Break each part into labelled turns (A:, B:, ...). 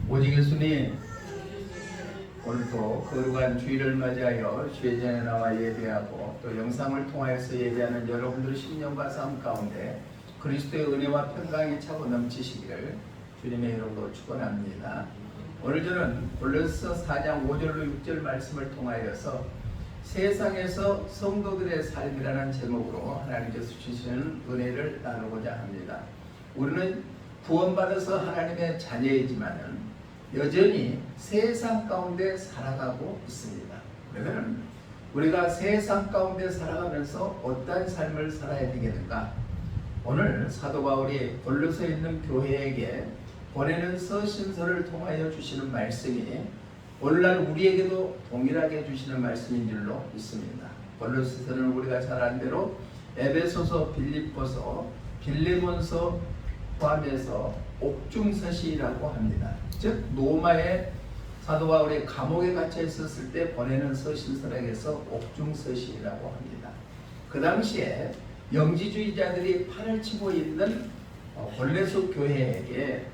A: 오직 예수님, 오늘도 거룩한 주일을 맞이하여 주의전에 나와 예배하고 또 영상을 통하여서 예배하는 여러분들의 심령과 삶 가운데 그리스도의 은혜와 평강이 차고 넘치시기를 주님의 이름으로 축원합니다. 오늘 저는 골로새 4장 5절로 6절 말씀을 통하여서 세상에서 성도들의 삶이라는 제목으로 하나님께서 주시는 은혜를 나누고자 합니다. 우리는 구원받아서 하나님의 자녀이지만은 여전히 세상 가운데 살아가고 있습니다. 그러면 우리가 세상 가운데 살아가면서 어떤 삶을 살아야 되겠는가? 오늘 사도 바울이 골로새에 있는 교회에게 보내는 서신서를 통하여 주시는 말씀이 오늘날 우리에게도 동일하게 주시는 말씀인 줄로 믿습니다. 골로새서는 우리가 잘 아는 대로 에베소서, 빌립보서, 빌레몬서 포함해서 옥중서시라고 합니다. 즉 로마의 사도 바울이 감옥에 갇혀 있었을 때 보내는 서신서에서 옥중서시라고 합니다. 그 당시에 영지주의자들이 판을 치고 있는 골로새 교회에게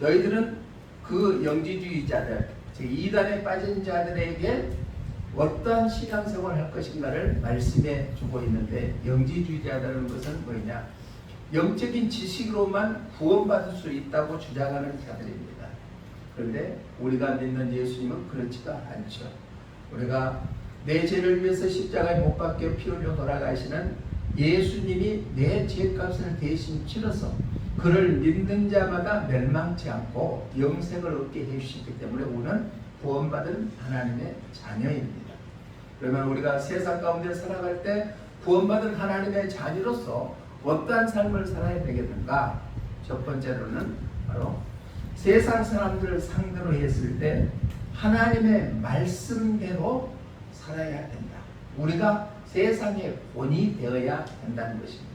A: 너희들은 그 영지주의자들, 즉 이단에 빠진 자들에게 어떠한 신앙생활을 할 것인가를 말씀해 주고 있는데, 영지주의자들은 것은 뭐냐? 영적인 지식으로만 구원받을 수 있다고 주장하는 자들입니다. 그런데 우리가 믿는 예수님은 그렇지가 않죠. 우리가 내 죄를 위해서 십자가에 못 박혀 피 흘려 돌아가시는 예수님이 내 죄값을 대신 치러서 그를 믿는 자마다 멸망치 않고 영생을 얻게 해주시기 때문에 우리는 구원받은 하나님의 자녀입니다. 그러면 우리가 세상 가운데 살아갈 때 구원받은 하나님의 자녀로서 어떠한 삶을 살아야 되겠는가? 첫 번째로는 바로 세상 사람들을 상대로 했을 때 하나님의 말씀대로 살아야 된다. 우리가 세상의 본이 되어야 한다는 것입니다.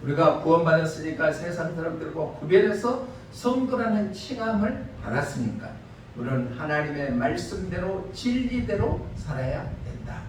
A: 우리가 구원받았으니까 세상 사람들과 구별해서 성도라는 칭함을 받았으니까 우리는 하나님의 말씀대로 진리대로 살아야 된다.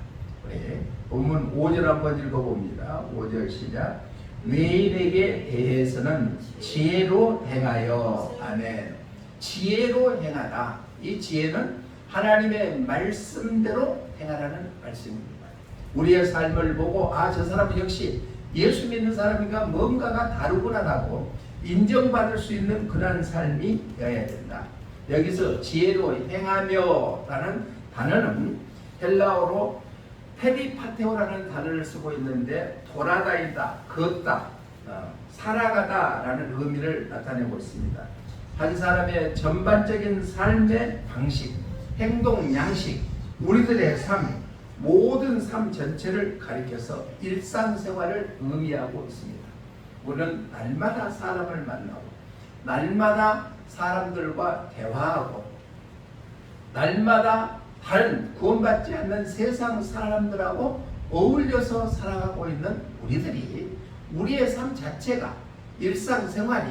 A: 우리 본문 5절 한번 읽어봅니다. 5절 시작. 외인에게 대해서는 지혜로 행하여. 아멘. 지혜로 행하라. 이 지혜는 하나님의 말씀대로 행하라는 말씀입니다. 우리의 삶을 보고 저 사람은 역시 예수 믿는 사람인가 뭔가가 다르구나라고 인정받을 수 있는 그런 삶이 되어야 된다. 여기서 지혜로 행하며 라는 단어는 헬라어로 페리파테오라는 단어를 쓰고 있는데 돌아다니다, 걷다, 살아가다 라는 의미를 나타내고 있습니다. 한 사람의 전반적인 삶의 방식, 행동 양식, 우리들의 삶, 모든 삶 전체를 가리켜서 일상생활을 의미하고 있습니다. 우리는 날마다 사람을 만나고 날마다 사람들과 대화하고 날마다 다른 구원받지 않는 세상 사람들하고 어울려서 살아가고 있는 우리들이 우리의 삶 자체가 일상생활이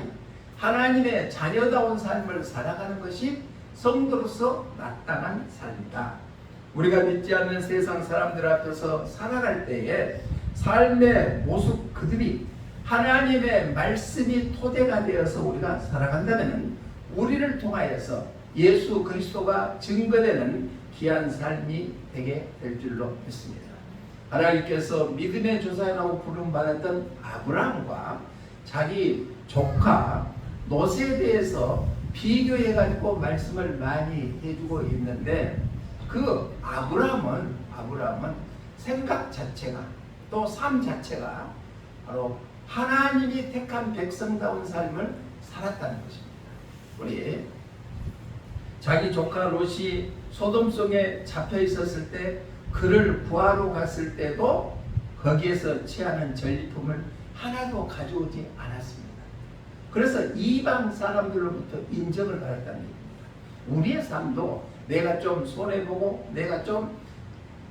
A: 하나님의 자녀다운 삶을 살아가는 것이 성도로서 마땅한 삶이다. 우리가 믿지 않는 세상 사람들 앞에서 살아갈 때에 삶의 모습 그들이 하나님의 말씀이 토대가 되어서 우리가 살아간다면 우리를 통하여서 예수 그리스도가 증거되는 귀한 삶이 되게 될 줄로 믿습니다. 하나님께서 믿음의 조상이라고 부름받았던 아브라함과 자기 조카 롯에 대해서 비교해가지고 말씀을 많이 해주고 있는데, 그 아브라함은 생각 자체가 또 삶 자체가 바로 하나님이 택한 백성다운 삶을 살았다는 것입니다. 우리 자기 조카 롯이 소돔성에 잡혀 있었을 때 그를 구하러 갔을 때도 거기에서 취하는 전리품을 하나도 가져오지 않았습니다. 그래서 이방 사람들로부터 인정을 받았다는 얘기입니다. 우리의 삶도 내가 좀 손해보고 내가 좀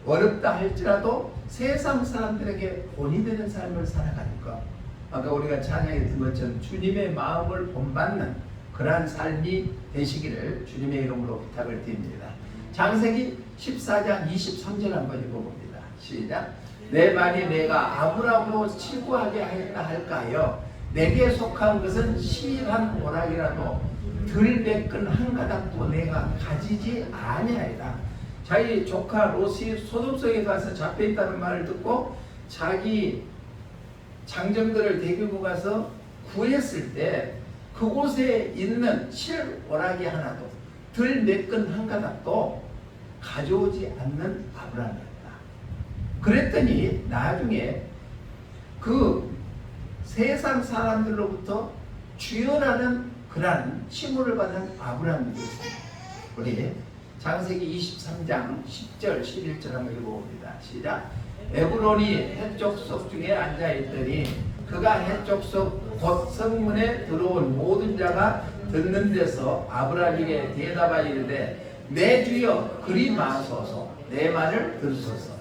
A: 어렵다 할지라도 세상 사람들에게 본이 되는 삶을 살아가니까 아까 우리가 찬양에 든 것처럼 주님의 마음을 본받는 그러한 삶이 되시기를 주님의 이름으로 부탁을 드립니다. 창세기 14장 23절 한번 읽어봅니다. 시작. 내 말이 내가 아브라함으로 치부하게 하였다 할까요? 내게 속한 것은 실한 오락이라도 들 맺은 한 가닥도 내가 가지지 아니하리라. 자기 조카 롯이 소돔성에 가서 잡혀있다는 말을 듣고 자기 장정들을 데리고 가서 구했을 때 그곳에 있는 실오라기 하나도 들 맺은 한 가닥도 가져오지 않는 아브라함이었다. 그랬더니 나중에 그 세상 사람들로부터 주여라는 그러한 칭호를 받은 아브라함이 되었습니다. 우리 창세기 23장 10절 11절 한번 읽어봅니다. 시작. 에브론이 해쪽 속 중에 앉아있더니 그가 해쪽 속 곧 성문에 들어온 모든 자가 듣는 데서 아브라함에게 대답하이르되 내 주여 그리 마소서 내 말을 들으소서.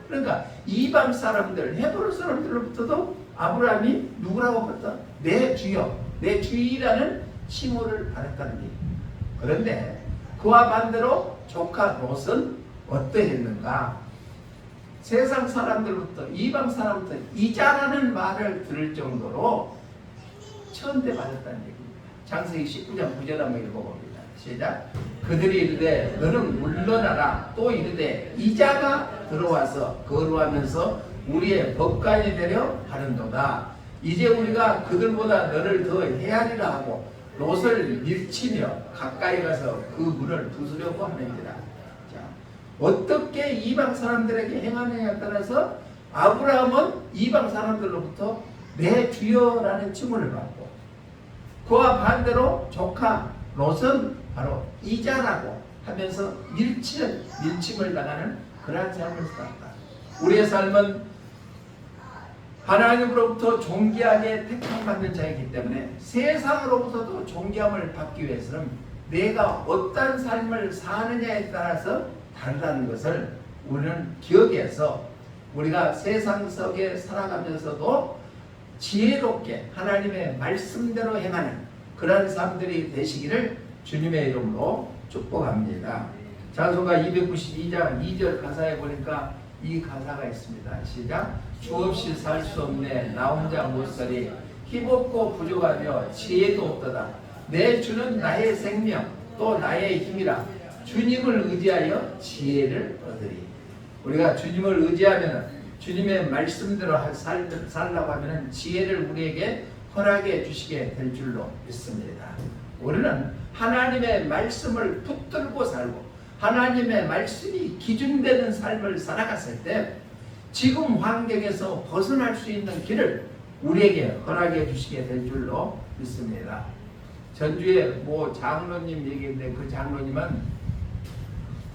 A: 그러니까 이방 사람들 헤브론 사람들로부터도 아브라함이 누구라고 봤다? 내 주여 내 주이라는 칭호를 받았다는 얘기. 그런데 그와 반대로 조카 롯은 어떠했는가? 세상 사람들부터 이방 사람부터 이자라는 말을 들을 정도로 천대받았다는 얘기입니다. 창세기 19장 9절 한번 읽어봅니다. 시작. 그들이 이르되 너는 물러나라. 또 이르되 이자가 들어와서 거루하면서 우리의 법관이 되려 하는도다. 이제 우리가 그들보다 너를 더 헤아리라 하고 롯을 밀치며 가까이 가서 그 문을 부수려고 하는지라. 자, 어떻게 이방 사람들에게 행하느냐에 따라서 아브라함은 이방 사람들로부터 내 주여라는 칭호를 받고 그와 반대로 조카 롯은 바로 이자라고 하면서 밀침을 당하는 그러한 삶을 살았다. 우리의 삶은 하나님으로부터 존귀하게 택함받는 자이기 때문에 세상으로부터도 존귀함을 받기 위해서는 내가 어떤 삶을 사느냐에 따라서 다르다는 것을 우리는 기억해서 우리가 세상 속에 살아가면서도 지혜롭게 하나님의 말씀대로 행하는 그런 삶들이 되시기를 주님의 이름으로 축복합니다. 찬송가 292장 2절 가사에 보니까 이 가사가 있습니다. 시작. 주 없이 살 수 없네 나 혼자 못살이 힘없고 부족하며 지혜도 없도다. 내 주는 나의 생명 또 나의 힘이라 주님을 의지하여 지혜를 얻으리. 우리가 주님을 의지하면 주님의 말씀대로 살라고 하면 지혜를 우리에게 허락해 주시게 될 줄로 믿습니다. 우리는 하나님의 말씀을 붙들고 살고 하나님의 말씀이 기준되는 삶을 살아갔을 때 지금 환경에서 벗어날 수 있는 길을 우리에게 허락해 주시게 될 줄로 믿습니다. 전주에 뭐 장로님 얘기인데 그 장로님은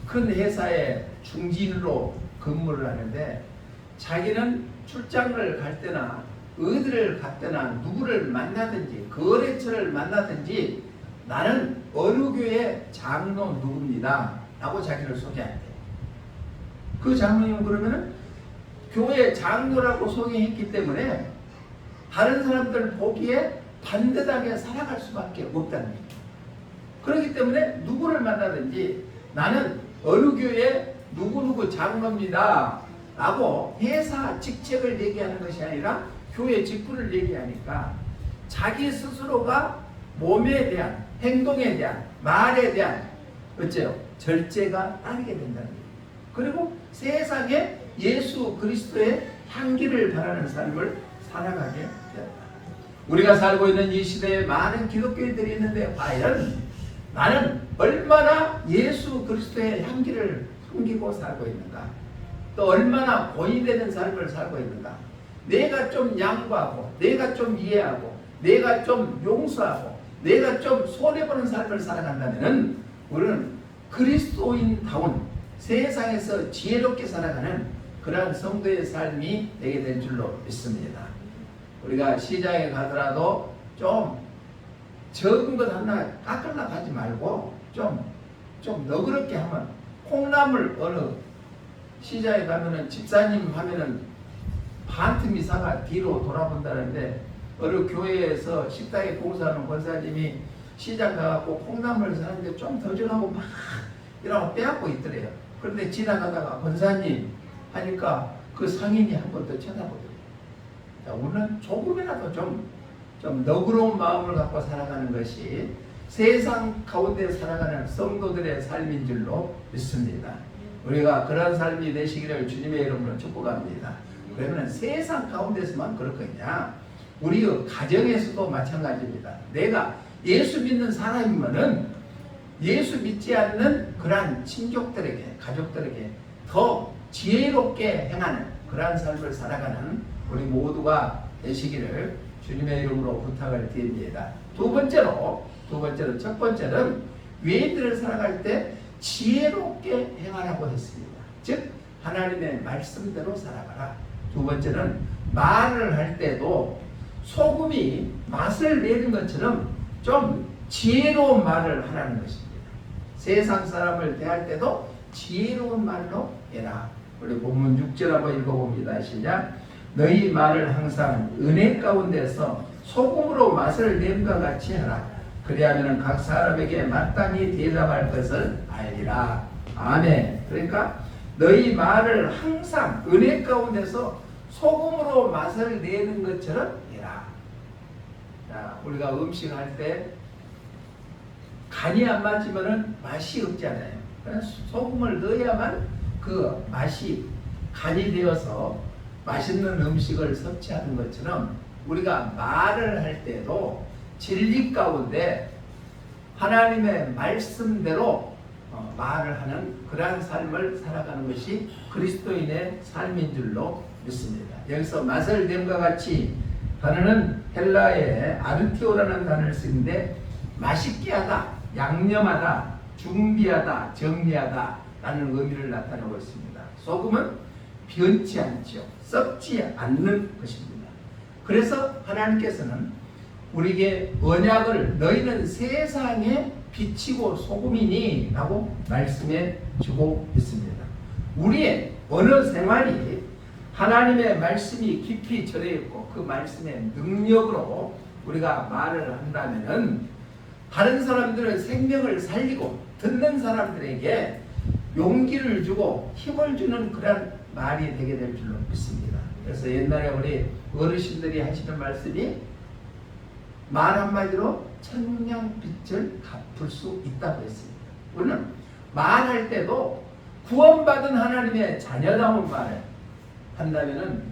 A: 큰 회사의 중진으로 근무를 하는데 자기는 출장을 갈 때나 어디를 갈 때나 누구를 만나든지 거래처를 만나든지 나는 어느 교회 장로 누구입니다 라고 자기를 소개한대요. 그 장로님은 그러면은 교회 장로라고 소개했기 때문에 다른 사람들 보기에 반듯하게 살아갈 수밖에 없다는 거예요. 그렇기 때문에 누구를 만나든지 나는 어느 교회 누구누구 장로입니다 라고 회사 직책을 얘기하는 것이 아니라 교회 직분을 얘기하니까 자기 스스로가 몸에 대한 행동에 대한 말에 대한 어째요? 절제가 따르게 된다는 거예요. 그리고 세상에 예수 그리스도의 향기를 바라는 삶을 살아가게 되었다. 우리가 살고 있는 이 시대에 많은 기독교인들이 있는데 과연 나는 얼마나 예수 그리스도의 향기를 풍기고 살고 있는가? 또 얼마나 고의되는 삶을 살고 있는가? 내가 좀 양보하고 내가 좀 이해하고 내가 좀 용서하고 내가 좀 손해보는 삶을 살아간다면 우리는 그리스도인다운 세상에서 지혜롭게 살아가는 그러한 성도의 삶이 되게 될 줄로 믿습니다. 우리가 시장에 가더라도 좀 적은 것 하나 깎으려고 하지 말고 좀 너그럽게 하면 콩나물 어느 시장에 가면은 집사님 하면은 반틈 이상가 뒤로 돌아본다는데 어느 교회에서 식당에 봉사하는 권사님이 시장 가갖고 콩나물 사는데 좀 더 주라고 막 이러고 빼앗고 있더래요. 그런데 지나가다가 권사님 하니까 그 상인이 한 번 더 쳐다보더래요. 자, 우리는 조금이라도 좀 너그러운 마음을 갖고 살아가는 것이 세상 가운데 살아가는 성도들의 삶인 줄로 믿습니다. 우리가 그런 삶이 되시기를 주님의 이름으로 축복합니다. 그러면 세상 가운데서만 그렇겠냐? 우리 가정에서도 마찬가지입니다. 내가 예수 믿는 사람이면은 예수 믿지 않는 그러한 친족들에게, 가족들에게 더 지혜롭게 행하는 그러한 삶을 살아가는 우리 모두가 되시기를 주님의 이름으로 부탁을 드립니다. 두 번째로 첫 번째는 외인들을 살아갈 때 지혜롭게 행하라고 했습니다. 즉 하나님의 말씀대로 살아가라. 두 번째는 말을 할 때도 소금이 맛을 내는 것처럼 좀 지혜로운 말을 하라는 것입니다. 세상 사람을 대할 때도 지혜로운 말로 해라. 우리 본문 6절 한번 읽어봅니다. 시작. 너희 말을 항상 은혜 가운데서 소금으로 맛을 냄과 같이 하라. 그리하면 각 사람에게 마땅히 대답할 것을 알리라. 아멘. 그러니까 너희 말을 항상 은혜 가운데서 소금으로 맛을 내는 것처럼 해라. 자, 우리가 음식할 때 간이 안 맞으면 맛이 없잖아요. 그래서 소금을 넣어야만 그 맛이 간이 되어서 맛있는 음식을 섭취하는 것처럼 우리가 말을 할 때도 진리 가운데 하나님의 말씀대로 말을 하는 그러한 삶을 살아가는 것이 그리스도인의 삶인 줄로 믿습니다. 여기서 맛을 냄과 같이 단어는 헬라의 아르티오라는 단어를 쓰는데 맛있게 하다, 양념하다, 준비하다, 정리하다 라는 의미를 나타내고 있습니다. 소금은 변치 않죠. 썩지 않는 것입니다. 그래서 하나님께서는 우리에게 언약을 너희는 세상에 빛이고 소금이니 라고 말씀해 주고 있습니다. 우리의 어느 생활이 하나님의 말씀이 깊이 절여 있고 그 말씀의 능력으로 우리가 말을 한다면은 다른 사람들의 생명을 살리고 듣는 사람들에게 용기를 주고 힘을 주는 그런 말이 되게 될 줄로 믿습니다. 그래서 옛날에 우리 어르신들이 하시는 말씀이 말 한마디로 천냥빚을 갚을 수 있다고 했습니다. 우리는 말할 때도 구원받은 하나님의 자녀다운 말을 한다면은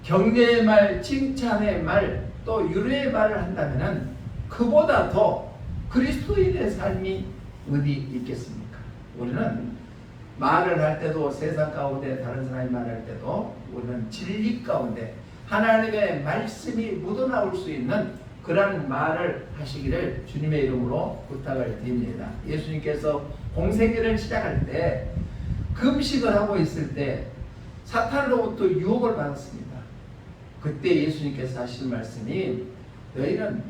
A: 격려의 말, 칭찬의 말, 또 유래의 말을 한다면은 그보다 더 그리스도인의 삶이 어디 있겠습니까? 우리는 말을 할 때도 세상 가운데 다른 사람이 말할 때도 우리는 진리 가운데 하나님의 말씀이 묻어나올 수 있는 그런 말을 하시기를 주님의 이름으로 부탁을 드립니다. 예수님께서 공생애를 시작할 때 금식을 하고 있을 때 사탄으로부터 유혹을 받았습니다. 그때 예수님께서 하신 말씀이 너희는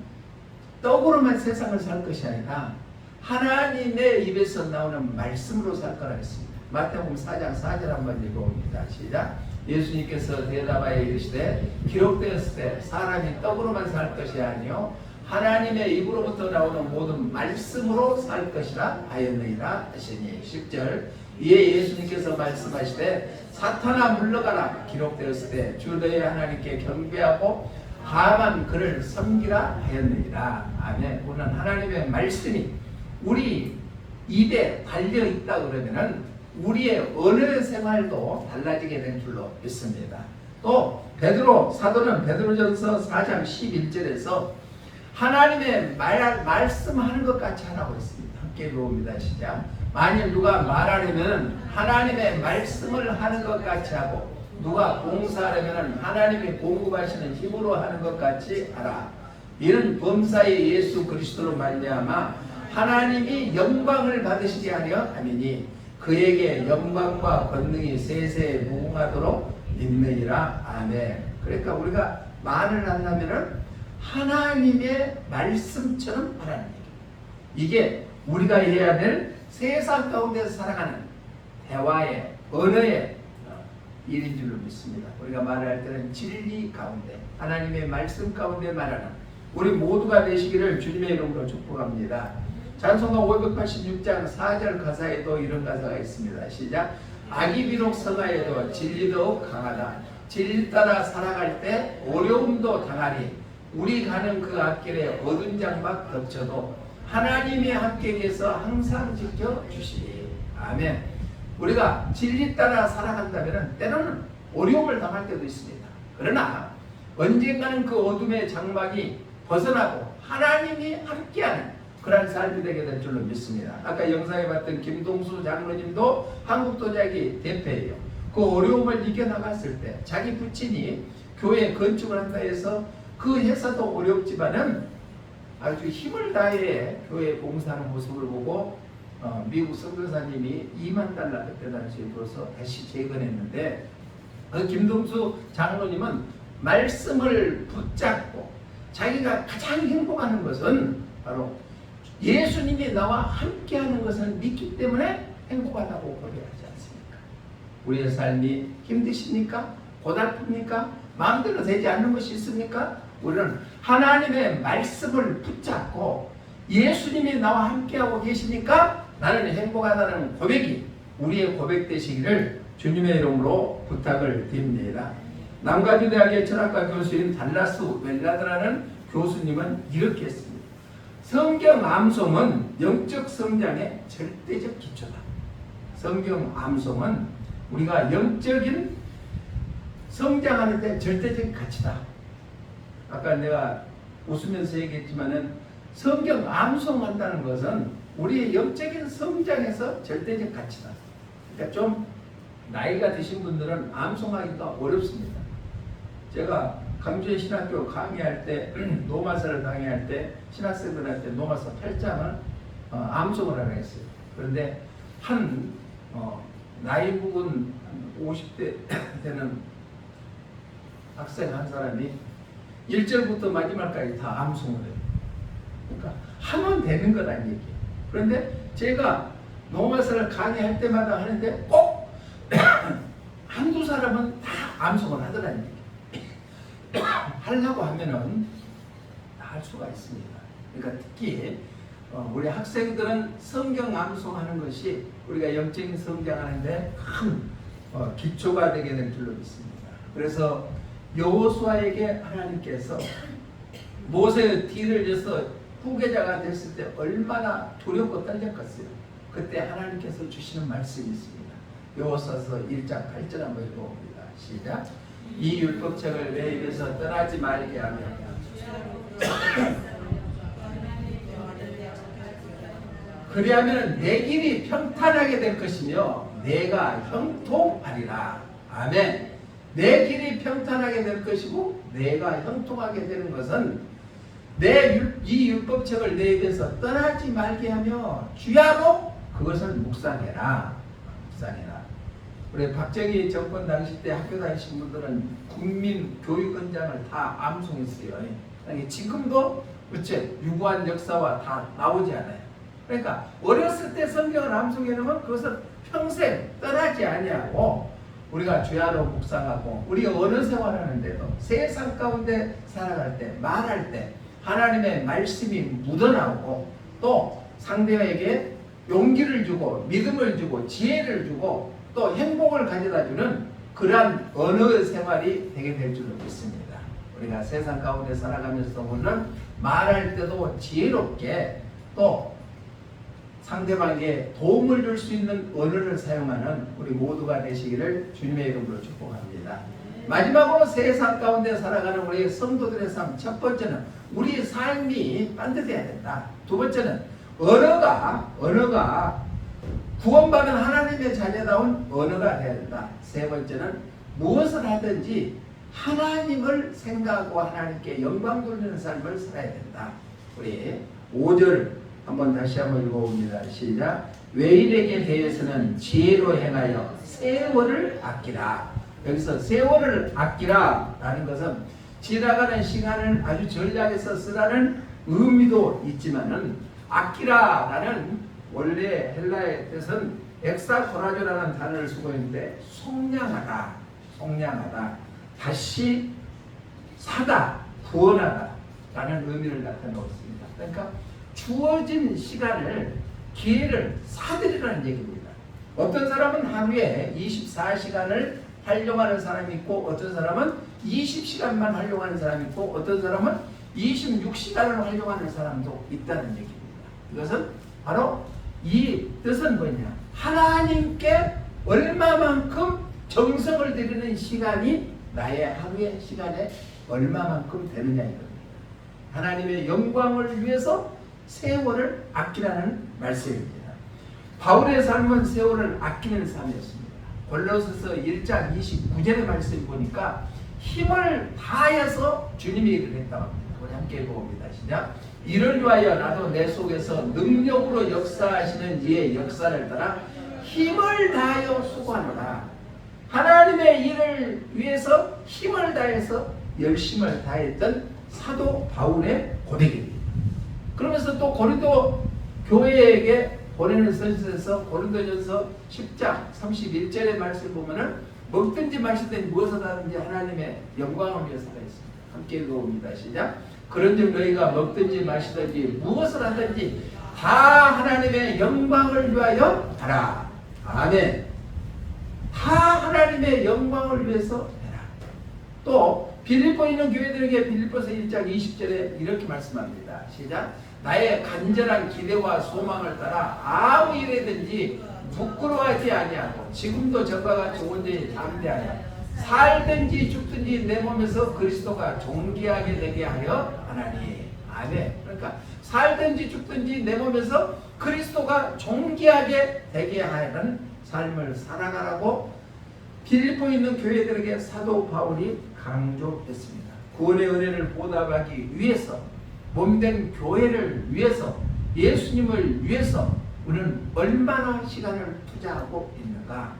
A: 떡으로만 세상을 살 것이 아니라 하나님의 입에서 나오는 말씀으로 살 거라 했습니다. 마태복음 4장 4절 한번 읽어봅니다. 시작. 예수님께서 대답하여 이르시되 기록되었을 때 사람이 떡으로만 살 것이 아니요 하나님의 입으로부터 나오는 모든 말씀으로 살 것이라 하였느니라 하시니 10절. 이에 예수님께서 말씀하시되 사탄아 물러가라 기록되었을 때 주 너희 하나님께 경배하고 다만 그를 섬기라 하였느니라. 아멘. 우리는 하나님의 말씀이 우리 입에 달려 있다 그러면은 우리의 언어 생활도 달라지게 된 줄로 믿습니다. 또 사도는 베드로전서 4장 11절에서 하나님의 말씀하는 것 같이 하라고 했습니다. 함께 읽어봅니다. 시작. 만일 누가 말하려면 하나님의 말씀을 하는 것 같이 하고 누가 봉사하려면 하나님이 공급하시는 힘으로 하는 것 같이 하라. 이는 범사의 예수 그리스도로 말미암아 하나님이 영광을 받으시게 하려 함이니 그에게 영광과 권능이 세세에 무궁하도록 있느니라. 아멘. 그러니까 우리가 말을 한다면은 하나님의 말씀처럼 하라는 얘기입니다. 이게 우리가 해야 될 세상 가운데서 살아가는 대화의 언어의 일인 줄로 믿습니다. 우리가 말할 때는 진리 가운데 하나님의 말씀 가운데 말하는 우리 모두가 되시기를 주님의 이름으로 축복합니다. 찬송가 586장 4절 가사에도 이런 가사가 있습니다. 시작. 악이 비록 성하여도 진리도 강하다. 진리 따라 살아갈 때 어려움도 당하니 우리 가는 그 앞길에 어두운 장막 덮쳐도 하나님이 함께 계셔서 항상 지켜주시리. 아멘. 우리가 진리 따라 살아간다면 때로는 어려움을 당할 때도 있습니다. 그러나 언젠가는 그 어둠의 장막이 벗어나고 하나님이 함께하는 그런 삶이 되게 될 줄로 믿습니다. 아까 영상에 봤던 김동수 장로님도 한국도자기 대표예요. 그 어려움을 이겨나갔을 때 자기 부친이 교회 건축을 한다 해서 그 회사도 어렵지만은 아주 힘을 다해 교회 봉사하는 모습을 보고 미국 선교사님이 2만 달러 그때 당시에 줘서 다시 재건했는데 그 김동수 장로님은 말씀을 붙잡고 자기가 가장 행복하는 것은 바로 예수님이 나와 함께하는 것을 믿기 때문에 행복하다고 고백하지 않습니까? 우리의 삶이 힘드십니까? 고달픕니까? 마음대로 되지 않는 것이 있습니까? 우리는 하나님의 말씀을 붙잡고 예수님이 나와 함께하고 계시니까 나는 행복하다는 고백이 우리의 고백 되시기를 주님의 이름으로 부탁을 드립니다. 남가주대학의 철학과 교수인 달라스 웰라드라는 교수님은 이렇게 했습니다. 성경 암송은 영적 성장의 절대적 기초다. 성경 암송은 우리가 영적인 성장하는 데 절대적 가치다. 아까 내가 웃으면서 얘기했지만은 성경 암송한다는 것은 우리의 영적인 성장에서 절대적 가치다. 그러니까 좀 나이가 드신 분들은 암송하기가 어렵습니다. 제가 강주의 신학교 강의할 때 노마서를 강의할 때 신학생들한테 노마서 8장을 암송을 하라 했어요. 그런데 나이 묵은 50대 되는 학생 한 사람이 1절부터 마지막까지 다 암송을 해요. 그러니까 하면 되는 거란 얘기예요. 그런데 제가 노마서를 강의할 때마다 하는데 꼭 한두 사람은 다 암송을 하더라는 얘기예요. 하려고 하면은 다 할 수가 있습니다. 그러니까 특히 우리 학생들은 성경 암송하는 것이 우리가 영적인 성장하는데 큰 기초가 되게 될 줄로 믿습니다. 그래서 여호수아에게 하나님께서 모세의 뒤를 져서 후계자가 됐을 때 얼마나 두렵고 떨렸겠어요. 그때 하나님께서 주시는 말씀이 있습니다. 여호수아서 1장 8절 한번 읽어봅니다. 시작. 이 율법책을 내 입에서 떠나지 말게 하며 그리하면 내 길이 평탄하게 될 것이며 내가 형통하리라. 아멘. 내 길이 평탄하게 될 것이고 내가 형통하게 되는 것은 이 율법책을 내 입에서 떠나지 말게 하며 주야로 그것을 묵상해라. 묵상해라. 우리 박정희 정권 당시 때 학교 다니신 분들은 국민교육원장을 다 암송했어요. 지금도 그치 유구한 역사와 다 나오지 않아요. 그러니까 어렸을 때 성경을 암송해 놓으면 그것을 평생 떠나지 아니하고 우리가 주야로 묵상하고 우리 어느 생활하는데도 세상 가운데 살아갈 때 말할 때 하나님의 말씀이 묻어나오고 또 상대에게 용기를 주고 믿음을 주고 지혜를 주고 또 행복을 가져다주는 그러한 언어 생활이 되게 될 줄로 믿습니다. 우리가 세상 가운데 살아가면서 우리는 말할 때도 지혜롭게 또 상대방에게 도움을 줄 수 있는 언어를 사용하는 우리 모두가 되시기를 주님의 이름으로 축복합니다. 마지막으로 세상 가운데 살아가는 우리 성도들의 삶, 첫 번째는 우리 삶이 반듯해야 된다. 두 번째는 언어가 구원받은 하나님의 자녀다운 언어가 되어야 된다. 세 번째는 무엇을 하든지 하나님을 생각하고 하나님께 영광 돌리는 삶을 살아야 된다. 우리 5절 한번 다시 한번 읽어봅니다. 시작. 외인에게 대해서는 지혜로 행하여 세월을 아끼라. 여기서 세월을 아끼라 라는 것은 지나가는 시간을 아주 전략해서 쓰라는 의미도 있지만은 아끼라 라는 원래 헬라의 뜻은 엑사코라조라는 단어를 쓰고 있는데 속량하다, 다시 사다, 구원하다 라는 의미를 나타내고 있습니다. 그러니까 주어진 시간을, 기회를 사들이라는 얘기입니다. 어떤 사람은 하루에 24시간을 활용하는 사람이 있고 어떤 사람은 20시간만 활용하는 사람이 있고 어떤 사람은 26시간을 활용하는 사람도 있다는 얘기입니다. 이것은 바로 이 뜻은 뭐냐? 하나님께 얼마만큼 정성을 들이는 시간이 나의 하루의 시간에 얼마만큼 되느냐 이겁니다. 하나님의 영광을 위해서 세월을 아끼라는 말씀입니다. 바울의 삶은 세월을 아끼는 삶이었습니다. 골로새서 1장 29절의 말씀 보니까 힘을 다해서 주님의 일을 했다고 합니다. 우리 함께 읽어봅니다. 시작. 이를 위하여 나도 내 속에서 능력으로 역사하시는 이의 역사를 따라 힘을 다하여 수고하노라. 하나님의 일을 위해서 힘을 다해서 열심을 다했던 사도 바울의 고백입니다. 그러면서 또 고린도 교회에게 보내는 서신에서 고린도전서 10장 31절의 말씀 보면은 먹든지 마시든지 무엇을 하든지 하나님의 영광을 위해서 하라 했습니다. 함께 읽어봅니다. 시작. 그런즉 너희가 먹든지 마시든지 무엇을 하든지 다 하나님의 영광을 위하여 하라. 아멘. 다 하나님의 영광을 위해서 해라. 또 빌립보에 있는 교회들에게 빌립보서 1장 20절에 이렇게 말씀합니다. 시작. 나의 간절한 기대와 소망을 따라 아무 일에든지 부끄러워하지 아니하고 지금도 전과 같이 온전히 담대하여 살든지 죽든지 내 몸에서 그리스도가 존귀하게 되게 하여 하나니. 아멘. 그러니까 살든지 죽든지 내 몸에서 그리스도가 존귀하게 되게 하는 삶을 살아가라고 빌립보에 있는 교회들에게 사도 바울이 강조했습니다. 구원의 은혜를 보답하기 위해서 몸된 교회를 위해서 예수님을 위해서 우리는 얼마나 시간을 투자하고 있는가?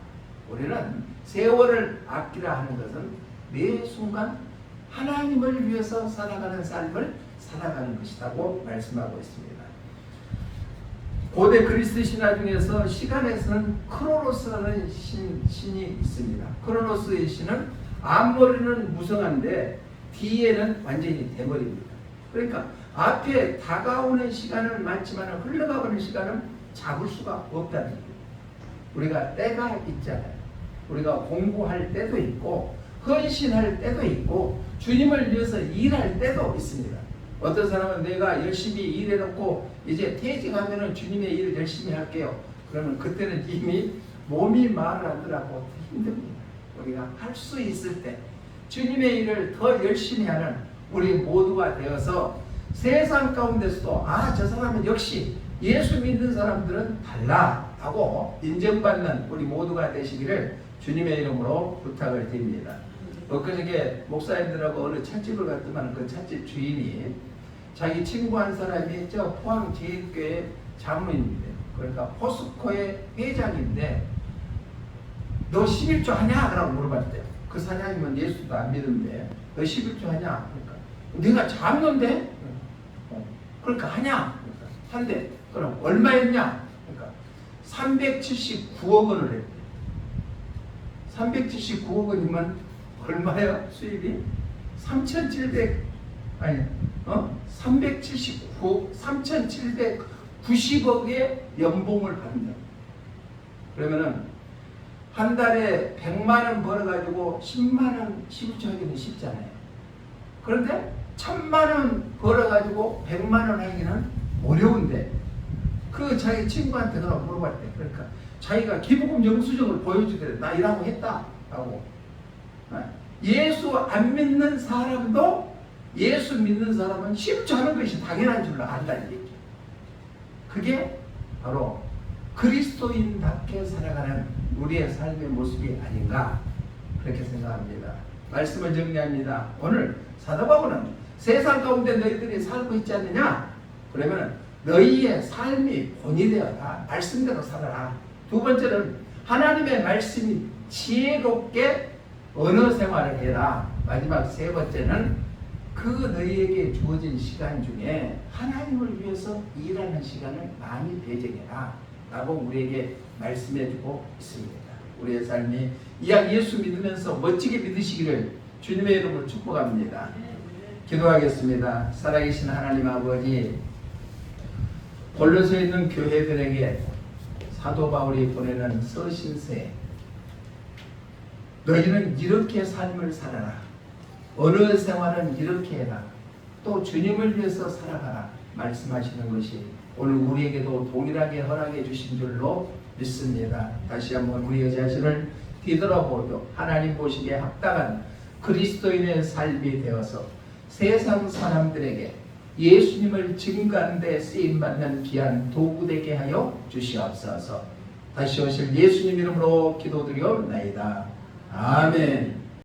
A: 우리는 세월을 아끼라 하는 것은 매 순간 하나님을 위해서 살아가는 삶을 살아가는 것이라고 말씀하고 있습니다. 고대 그리스 신화 중에서 시간에서는 크로노스라는 신이 있습니다. 크로노스의 신은 앞머리는 무성한데 뒤에는 완전히 대머리입니다. 그러니까 앞에 다가오는 시간은 많지만 흘러가버리는 시간은 잡을 수가 없다는 얘기예요. 우리가 때가 있잖아요. 우리가 공부할 때도 있고 헌신할 때도 있고 주님을 위해서 일할 때도 있습니다. 어떤 사람은 내가 열심히 일해놓고 이제 퇴직하면은 주님의 일을 열심히 할게요. 그러면 그때는 이미 몸이 말을 하더라고 힘듭니다. 우리가 할 수 있을 때 주님의 일을 더 열심히 하는 우리 모두가 되어서 세상 가운데서도 저 사람은 역시 예수 믿는 사람들은 달라 하고 인정받는 우리 모두가 되시기를 주님의 이름으로 부탁을 드립니다. 엊그저께 목사님들하고 어느 찻집을 갔더만 그 찻집 주인이 자기 친구 한 사람이 저 포항 제일교회 장로입니다. 그러니까 포스코의 회장인데 너 11조 하냐? 라고 물어봤대요. 그 사장님은 예수도 안 믿는데 너 11조 하냐? 그러니까 네가 장로인데? 그러니까 하냐? 그러니까 한대. 그럼 얼마였냐? 그러니까 379억 원을 했대. 379억 원이면 얼마야? 수입이? 3,790억의 연봉을 받는다. 그러면은 한 달에 100만 원 벌어가지고 10만 원 11조 하기는 쉽잖아요. 그런데 1000만 원 벌어가지고 100만 원 하기는 어려운데 그 자기 친구한테 그러고 물어봤대. 그러니까 자기가 기부금 영수증을 보여주더래. 나 일하고 했다 라고. 예수 안 믿는 사람도 예수 믿는 사람은 10조 하는 것이 당연한 줄로 안다는 얘기죠. 그게 바로 그리스도인답게 살아가는 우리의 삶의 모습이 아닌가 그렇게 생각합니다. 말씀을 정리합니다. 오늘 사도 바울은 세상 가운데 너희들이 살고 있지 않느냐? 그러면 너희의 삶이 본이 되어라. 말씀대로 살아라. 두 번째는 하나님의 말씀이 지혜롭게 언어 생활을 해라. 마지막 세 번째는 그 너희에게 주어진 시간 중에 하나님을 위해서 일하는 시간을 많이 배정해라 라고 우리에게 말씀해주고 있습니다. 우리의 삶이 이왕 예수 믿으면서 멋지게 믿으시기를 주님의 이름으로 축복합니다. 기도하겠습니다. 살아계신 하나님 아버지, 골로새에 있는 교회들에게 사도 바울이 보내는 서신서에 너희는 이렇게 삶을 살아라. 언어 생활은 이렇게 해라. 또 주님을 위해서 살아가라. 말씀하시는 것이 오늘 우리에게도 동일하게 허락해 주신 줄로 믿습니다. 다시 한번 우리의 자신을 뒤돌아보고 하나님 보시기에 합당한 그리스도인의 삶이 되어서 세상 사람들에게 예수님을 증거하는 데 쓰임받는 귀한 도구 되게 하여 주시옵소서. 다시 오실 예수님 이름으로 기도드리옵나이다. 아멘.